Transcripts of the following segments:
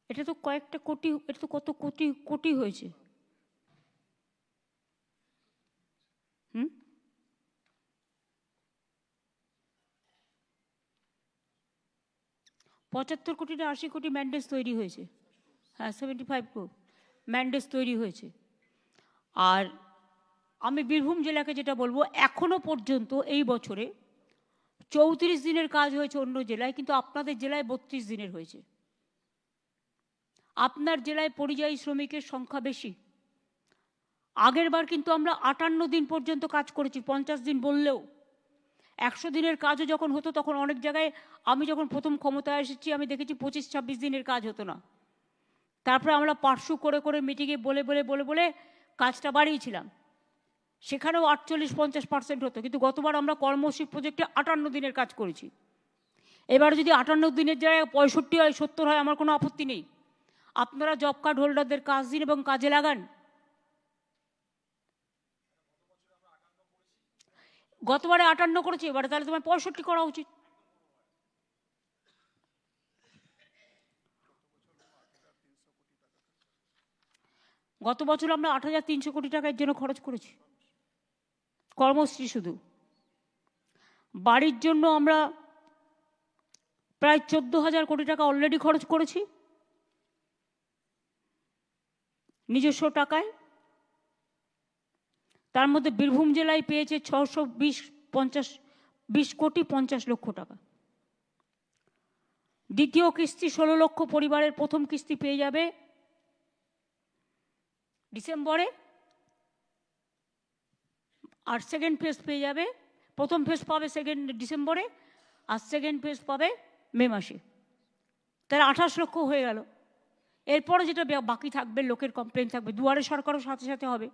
এটা তো কয়েকটা কোটি, এটা তো কত কোটি কোটি হয়েছে। 75 কোটি না 80 কোটি ম্যান্ডেজ তৈরি হয়েছে। হ্যাঁ, 75 ক্রোর ম্যান্ডেজ তৈরি হয়েছে। আর আমি বীরভূম জেলাকে যেটা বলবো, এখনো পর্যন্ত এই বছরে 34 দিনের কাজ হয়েছে অন্য জেলায়, কিন্তু আপনাদের জেলায় 32 দিনের হয়েছে। আপনার জেলায় পরিযায়ী শ্রমিকের সংখ্যা বেশি। আগের বার কিন্তু আমরা 58 দিন পর্যন্ত কাজ করেছি, 50 দিন বললেও। 100 দিনের কাজও যখন হতো তখন অনেক জায়গায়, আমি যখন প্রথম ক্ষমতায় এসেছি আমি দেখেছি 25-26 দিনের কাজ হতো না। তারপরে আমরা পার্সু করে করে মিটিংয়ে বলে বলে বলে বলে কাজটা বাড়িয়েছিলাম, সেখানেও 48-50% হতো। কিন্তু গতবার আমরা কর্মশ্রী প্রজেক্টে 58 দিনের কাজ করেছি। এবার যদি 58 দিনের জায়গায় 65 হয়, 70 হয়, আমার কোনো আপত্তি নেই। আপনারা জব কার্ড হোল্ডারদের কাজ দিন এবং কাজে লাগান। গতবারে 58 করেছি, এবারে তাহলে তোমার 65 করা উচিত। গত বছর আমরা 8,300 কোটি টাকা এর জন্য খরচ করেছি, কর্মশ্রী শুধু। বাড়ির জন্য আমরা প্রায় 14,000 কোটি টাকা অলরেডি খরচ করেছি নিজস্ব টাকায়। তার মধ্যে বীরভূম জেলায় পেয়েছে 20 কোটি 50 লক্ষ টাকা। দ্বিতীয় কিস্তি 16 লক্ষ পরিবারের প্রথম কিস্তি পেয়ে যাবে ডিসেম্বরে, আর সেকেন্ড ফেজ পেয়ে যাবে, প্রথম ফেজ পাবে ডিসেম্বরে, আর সেকেন্ড ফেজ পাবে মে মাসে। তাহলে 28 লক্ষ হয়ে গেল। এরপরে যেটা বাকি থাকবে, লোকের কমপ্লেন থাকবে, দুয়ারে সরকারও সাথে সাথে হবে।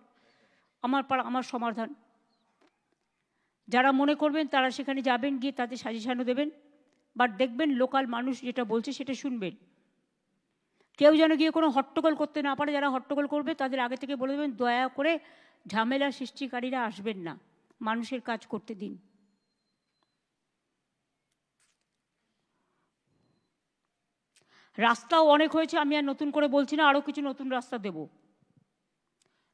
আমার সমাধান, যারা মনে করবেন তারা সেখানে যাবেন, গিয়ে তাদের সাজেশনও দেবেন। বাট দেখবেন লোকাল মানুষ যেটা বলছে সেটা শুনবেন। কেউ যেন গিয়ে কোনো হট্টগোল করতে না পারে। যারা হট্টগোল করবে তাদের আগে থেকে বলে দেবেন, দয়া করে ঝামেলা সৃষ্টিকারীরা আসবেন না, মানুষের কাজ করতে দিন। রাস্তাও অনেক হয়েছে, আমি আর নতুন করে বলছি না, আরও কিছু নতুন রাস্তা দেব।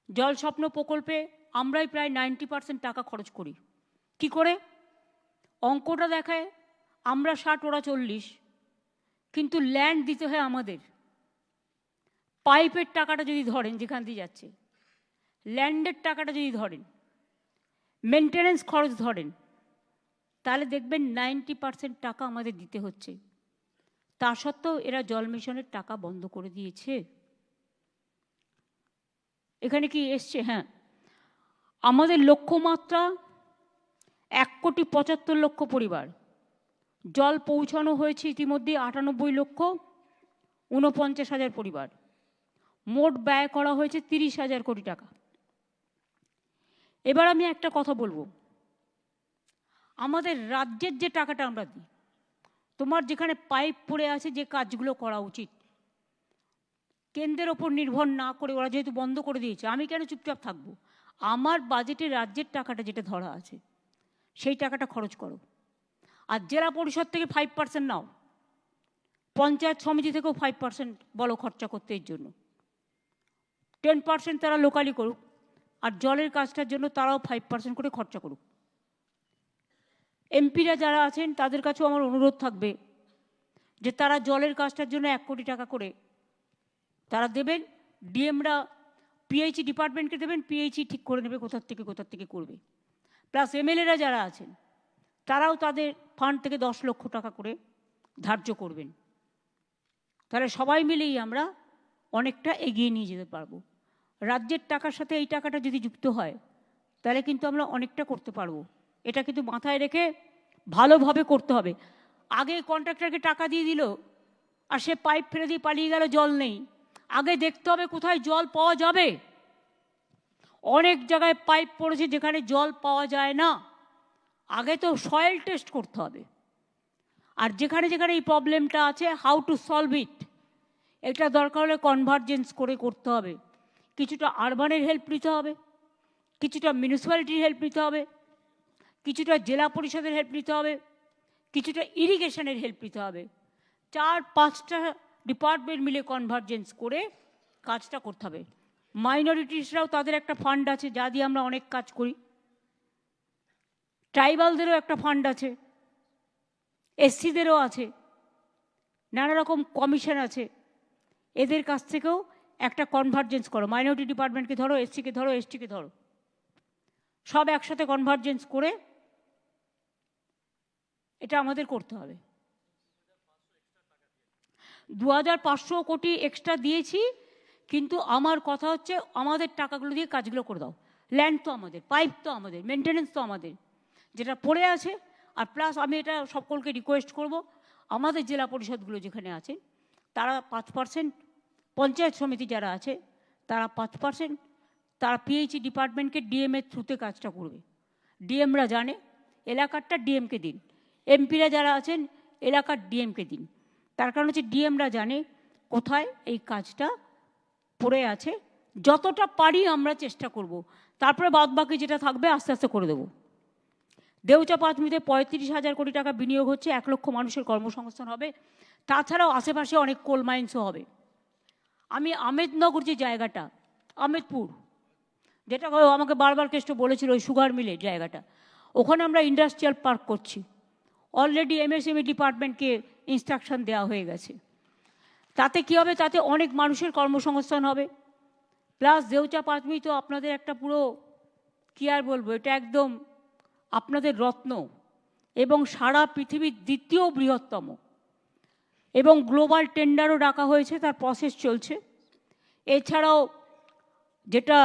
জল স্বপ্ন প্রকল্পে আমরাই প্রায় 90% টাকা খরচ করি। কি করে? অঙ্কটা দেখায় আমরা 60, ওরা 40, কিন্তু ল্যান্ড দিতে হয় আমাদের। পাইপের টাকাটা যদি ধরেন, যেখান দিয়ে যাচ্ছে, ল্যান্ডের টাকাটা যদি ধরেন, মেনটেনেন্স খরচ ধরেন, তাহলে দেখবেন 90% টাকা আমাদের দিতে হচ্ছে। তা সত্ত্বেও এরা জল মিশনের টাকা বন্ধ করে দিয়েছে। এখানে কি এসছে? হ্যাঁ, আমাদের লক্ষ্যমাত্রা 1,75,00,000 পরিবার। জল পৌঁছানো হয়েছে ইতিমধ্যে 98,49,000 পরিবার। মোট ব্যয় করা হয়েছে 30,000 কোটি টাকা। এবার আমি একটা কথা বলবো, আমাদের রাজ্যের যে টাকাটা আমরা দিই, তোমার যেখানে পাইপ পড়ে আছে, যে কাজগুলো করা উচিত, কেন্দ্রের ওপর নির্ভর না করে, ওরা যেহেতু বন্ধ করে দিয়েছে, আমি কেন চুপচাপ থাকবো? আমার বাজেটে রাজ্যের টাকাটা যেটা ধরা আছে সেই টাকাটা খরচ করো। আর জেলা পরিষদ থেকে 5% নাও, পঞ্চায়েত সমিতি থেকেও 5% বলো খরচা করতে এর জন্য। 10% তারা লোকালি করুক, আর জলের কাজটার জন্য তারাও 5% করে খরচা করুক। এমপিরা যারা আছেন তাদের কাছেও আমার অনুরোধ থাকবে যে তারা জলের কাজটার জন্য 1 কোটি টাকা করে তারা দেবেন। ডিএমরা পিএইচই ডিপার্টমেন্টকে দেবেন, পিএইচই ঠিক করে নেবে কোথার থেকে করবে। প্লাস এমএলএরা যারা আছেন তারাও তাদের ফান্ড থেকে 10 লক্ষ টাকা করে ধার্য করবেন। তাহলে সবাই মিলেই আমরা অনেকটা এগিয়ে নিয়ে যেতে পারবো। রাজ্যের টাকার সাথে এই টাকাটা যদি যুক্ত হয় তাহলে কিন্তু আমরা অনেকটা করতে পারবো। এটা কিন্তু মাথায় রেখে ভালোভাবে করতে হবে। আগে কন্ট্রাক্টরকে টাকা দিয়ে দিল আর সে পাইপ ফেলে দিয়ে পালিয়ে গেল, জল নেই। আগে দেখতে হবে কোথায় জল পাওয়া যাবে। অনেক জায়গায় পাইপ পড়েছে যেখানে জল পাওয়া যায় না। আগে তো সয়েল টেস্ট করতে হবে। আর যেখানে যেখানে এই প্রবলেমটা আছে, হাউ টু সলভ ইট, এটা দরকার হলে কনভার্জেন্স করে করতে হবে। কিছুটা আরবানের হেল্প নিতে হবে, কিছুটা মিউনিসিপ্যালিটির হেল্প নিতে হবে, কিছুটা জেলা পরিষদের হেল্প নিতে হবে, কিছুটা ইরিগেশনের হেল্প নিতে হবে। 4-5টা ডিপার্টমেন্ট মিলে কনভার্জেন্স করে কাজটা করতে হবে। মাইনরিটিসরাও তাদের একটা ফান্ড আছে যা দিয়ে আমরা অনেক কাজ করি, ট্রাইবালদেরও একটা ফান্ড আছে, এসসিদেরও আছে, নানা রকম কমিশন আছে। এদের কাছ থেকেও একটা কনভার্জেন্স করো, মাইনরিটি ডিপার্টমেন্টকে ধরো, এসসিকে ধরো, এসটিকে ধরো, সব একসাথে কনভার্জেন্স করে এটা আমাদের করতে হবে। 2500 কোটি এক্সট্রা দিয়েছি, কিন্তু আমার কথা হচ্ছে আমাদের টাকাগুলো দিয়ে কাজগুলো করে দাও। ল্যান্ড তো আমাদের, পাইপ তো আমাদের, মেনটেনেন্স তো আমাদের, যেটা পড়ে আছে। আর প্লাস আমি এটা সকলকে রিকোয়েস্ট করব, আমাদের জেলা পরিষদগুলো যেখানে আছে তারা 5%, পঞ্চায়েত সমিতি যারা আছে তারা 5%, তারা পিএইচই ডিপার্টমেন্টকে ডিএমের থ্রুতে কাজটা করবে। ডিএমরা জানে, এলাকারটা ডিএমকে দিন, এমপিরা যারা আছেন এলাকার ডিএমকে দিন। তার কারণ হচ্ছে ডিএমরা জানে কোথায় এই কাজটা পড়ে আছে। যতটা পারি আমরা চেষ্টা করব, তারপরে বাদবাকি যেটা থাকবে আস্তে আস্তে করে দেবো। দেউচা পাঁচমিতে 35,000 কোটি টাকা বিনিয়োগ হচ্ছে, 1 লক্ষ মানুষের কর্মসংস্থান হবে। তাছাড়াও আশেপাশে অনেক কোল মাইন্সও হবে। আমি আমেদনগর যে জায়গাটা, আমেদপুর, যেটা আমাকে বারবার কেষ্ট বলেছিল ওই সুগার মিলের জায়গাটা, ওখানে আমরা ইন্ডাস্ট্রিয়াল পার্ক করছি। অলরেডি এমএসএমই ডিপার্টমেন্টকে ইনস্ট্রাকশন দেওয়া হয়ে গেছে। তাতে কী হবে, তাতে অনেক মানুষের কর্মসংস্থান হবে। প্লাস দেউচা পাঁচমি তো আপনাদের একটা পুরো কী আর বলবো, এটা একদম আপনাদের রত্ন এবং সারা পৃথিবীর দ্বিতীয় বৃহত্তম, এবং গ্লোবাল টেন্ডারও ডাকা হয়েছে, তার প্রসেস চলছে। এছাড়াও যেটা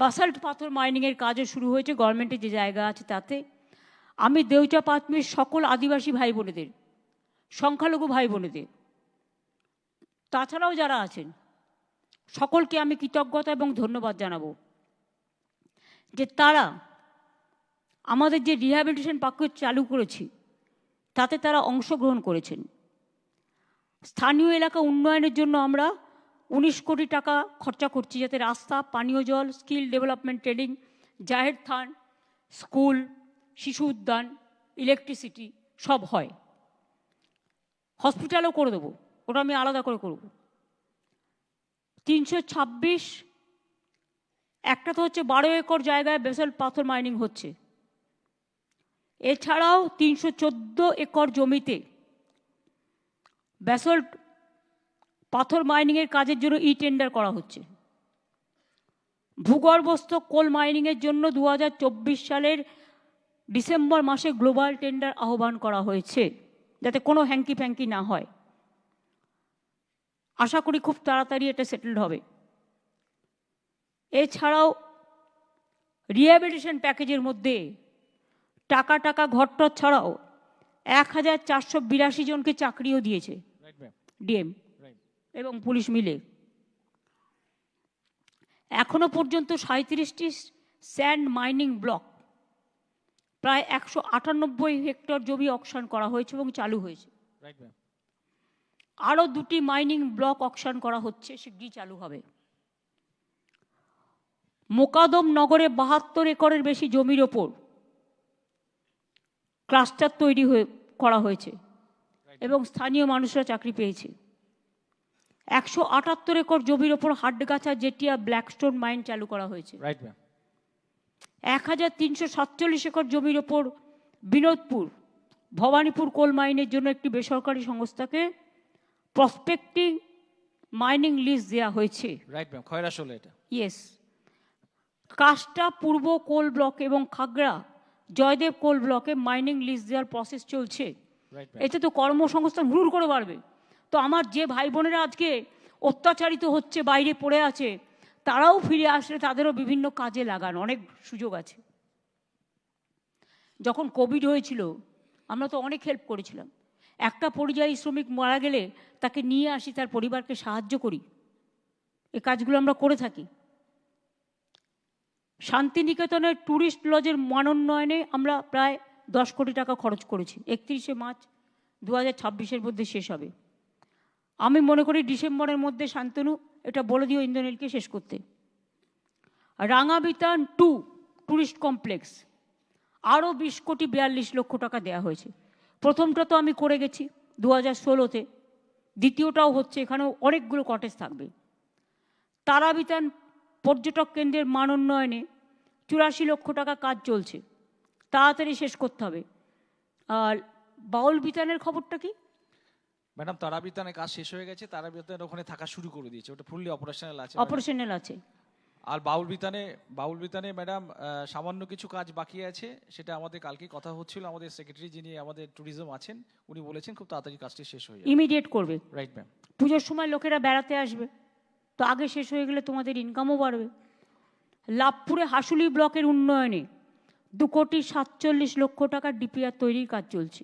বাসাল্ট পাথর মাইনিংয়ের কাজও শুরু হয়েছে গভর্নমেন্টের যে জায়গা আছে তাতে। আমি দেউচা পাঁচমির সকল আদিবাসী ভাই বোনেদের, সংখ্যালঘু ভাই বোনেদের, তাছাড়াও যারা আছেন সকলকে আমি কৃতজ্ঞতা এবং ধন্যবাদ জানাবো যে তারা আমাদের যে রিহ্যাবিলিটেশন প্যাকেজ চালু করেছি তাতে তারা অংশগ্রহণ করেছেন। স্থানীয় এলাকা উন্নয়নের জন্য আমরা 19 কোটি টাকা খরচা করছি, যাতে রাস্তা, পানীয় জল, স্কিল ডেভেলপমেন্ট ট্রেনিং, জাহের থান, স্কুল, শিশু উদ্যান, ইলেকট্রিসিটি সব হয়। হসপিটালও করে দেবো, ওটা আমি আলাদা করে করব। 326, একটা তো হচ্ছে 12 একর জায়গায় বেসল্ট পাথর মাইনিং হচ্ছে। এছাড়াও 314 একর জমিতে ব্যাসল্ট পাথর মাইনিংয়ের কাজের জন্য টেন্ডার করা হচ্ছে। ভূগর্ভস্থ কোল মাইনিংয়ের জন্য 2024 সালের ডিসেম্বর মাসে গ্লোবাল টেন্ডার আহ্বান করা হয়েছে, যাতে কোনো হ্যাঙ্কি ফ্যাঙ্কি না হয়। আশা করি খুব তাড়াতাড়ি এটা সেটেলড হবে। এছাড়াও রিহ্যাবিলিটেশন প্যাকেজের মধ্যে টাকা ঘরটর ছাড়াও 1482 জনকে চাকরিও দিয়েছে ডিএম এবং পুলিশ মিলে। এখনো পর্যন্ত 37টি স্যান্ড মাইনিং ব্লক, প্রায় 198 হেক্টর জমি অকশন করা হয়েছে এবং চালু হয়েছে। আরও 2টি মাইনিং ব্লক অকশন করা হচ্ছে, শীঘ্রই চালু হবে। মোকাদম নগরে 72 একরের বেশি জমির ওপর ক্লাস্টার তৈরি করা হয়েছে এবং স্থানীয় মানুষরা চাকরি পেয়েছে। 178 একর জমির ওপর হাটগাছা জেটিয়া ব্ল্যাকস্টোন মাইন চালু করা হয়েছে। 1347 একর জমির ওপর বিনোদপুর, ভবানীপুর কোল মাইনের জন্য একটি বেসরকারি সংস্থাকে প্রসপেক্টিং মাইনিং লিজ দেওয়া হয়েছে। ইয়েস। কাষ্টা পূর্ব কোল ব্লক এবং খাগড়া জয়দেব কোল ব্লকে মাইনিং লিজ দেওয়ার প্রসেস চলছে। এতে তো কর্মসংস্থান হুড় করে বাড়বে। তো আমার যে ভাই বোনেরা আজকে অত্যাচারিত হচ্ছে, বাইরে পড়ে আছে, তারাও ফিরে আসলে তাদেরও বিভিন্ন কাজে লাগান, অনেক সুযোগ আছে। যখন কোভিড হয়েছিল আমরা তো অনেক হেল্প করেছিলাম। একটা পরিযায়ী শ্রমিক মারা গেলে তাকে নিয়ে আসি, তার পরিবারকে সাহায্য করি, এই কাজগুলো আমরা করে থাকি। শান্তিনিকেতনের ট্যুরিস্ট লজের মানোন্নয়নে আমরা প্রায় 10 কোটি টাকা খরচ করেছি। 31শে মার্চ 2026-এর মধ্যে শেষ হবে। আমি মনে করি ডিসেম্বরের মধ্যে শান্তনু এটা বলে দিও ইন্দ্রনীলকে শেষ করতে। রাঙাবিতান 2 ট্যুরিস্ট কমপ্লেক্স আরও 20 কোটি 42 লক্ষ টাকা দেওয়া হয়েছে। প্রথমটা তো আমি করে গেছি 2016-তে, দ্বিতীয়টাও হচ্ছে, এখানেও অনেকগুলো কটেজ থাকবে। তারাবিতান পর্যটক কেন্দ্রের মান উন্নয়নে 84 লক্ষ টাকা কাজ চলছে, তাড়াতাড়ি শেষ করতে হবে। আর বাউল বিতানের খবরটা কি? ম্যাডাম তারাবিতানে কাজ শেষ হয়ে গেছে, তারাবিতান ওখানে থাকা শুরু করে দিয়েছে, ওটা ফুললি অপারেশনাল আছে। অপারেশনাল আছে। আর বাউল বিতানে ম্যাডাম সামান্য কিছু কাজ বাকি আছে, সেটা আমাদের কালকে কথা হচ্ছিল, আমাদের সেক্রেটারি যিনি আমাদের ট্যুরিজম আছেন উনি বলেছেন খুব তাড়াতাড়ি কাজটি শেষ হয়ে যাবে। ইমিডিয়েট করবে। Right ma'am. পুজোর সময় লোকেরা বেড়াতে আসবে, তো আগে শেষ হয়ে গেলে তোমাদের ইনকামও বাড়বে। লাভপুরে হাসুলি ব্লকের উন্নয়নে 2 কোটি 47 লক্ষ টাকার ডিপিআর তৈরির কাজ চলছে।